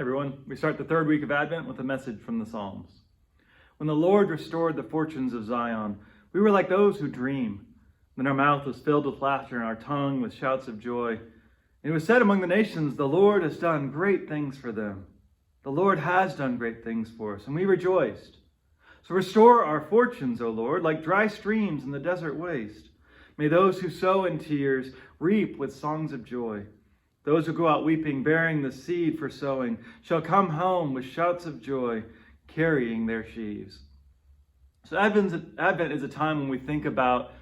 Hi everyone. We start the third week of Advent with a message from the Psalms. When the Lord restored the fortunes of Zion, we were like those who dream. Then our mouth was filled with laughter and our tongue with shouts of joy. And it was said among the nations, the Lord has done great things for them. The Lord has done great things for us, and we rejoiced. So restore our fortunes, O Lord, like dry streams in the desert waste. May those who sow in tears reap with songs of joy. Those who go out weeping, bearing the seed for sowing, shall come home with shouts of joy, carrying their sheaves. So Advent is a time when we think about,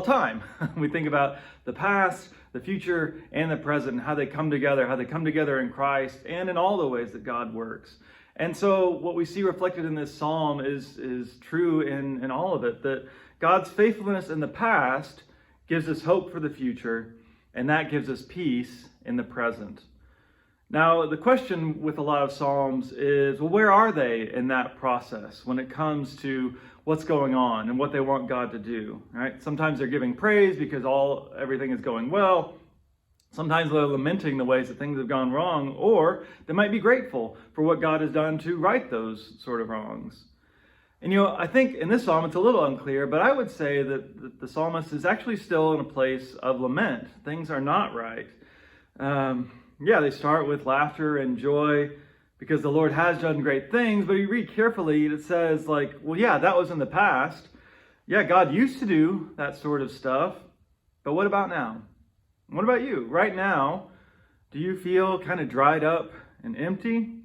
time. We think about the past, the future, and the present, and how they come together in Christ, and in all the ways that God works. And so what we see reflected in this psalm is true in all of it, that God's faithfulness in the past gives us hope for the future, and that gives us peace in the present. Now, the question with a lot of Psalms is, well, where are they in that process when it comes to what's going on and what they want God to do, right? Sometimes they're giving praise because everything is going well. Sometimes they're lamenting the ways that things have gone wrong, or they might be grateful for what God has done to right those sort of wrongs. And I think in this psalm it's a little unclear, but I would say that the psalmist is actually still in a place of lament. Things are not right. They start with laughter and joy because the Lord has done great things, but you read carefully, it says that was in the past. Yeah, God used to do that sort of stuff, but what about now? What about you? Right now, do you feel kind of dried up and empty?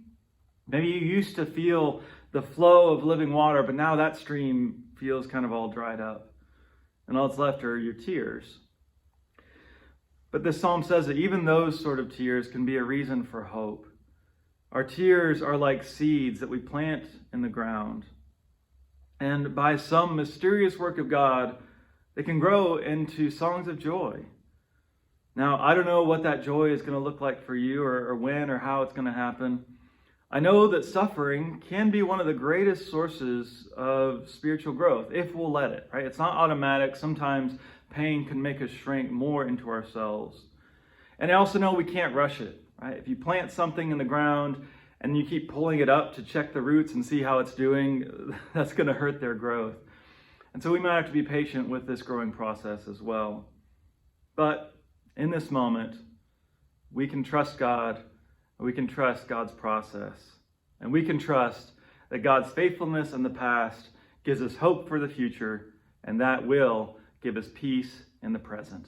Maybe you used to feel the flow of living water, but now that stream feels kind of all dried up. And all that's left are your tears. But this psalm says that even those sort of tears can be a reason for hope. Our tears are like seeds that we plant in the ground. And by some mysterious work of God, they can grow into songs of joy. Now, I don't know what that joy is going to look like for you or when or how it's going to happen. I know that suffering can be one of the greatest sources of spiritual growth, if we'll let it, right? It's not automatic. Sometimes pain can make us shrink more into ourselves. And I also know we can't rush it, right? If you plant something in the ground and you keep pulling it up to check the roots and see how it's doing, that's going to hurt their growth. And so we might have to be patient with this growing process as well. But in this moment, we can trust God. We can trust God's process. And we can trust that God's faithfulness in the past gives us hope for the future, and that will give us peace in the present.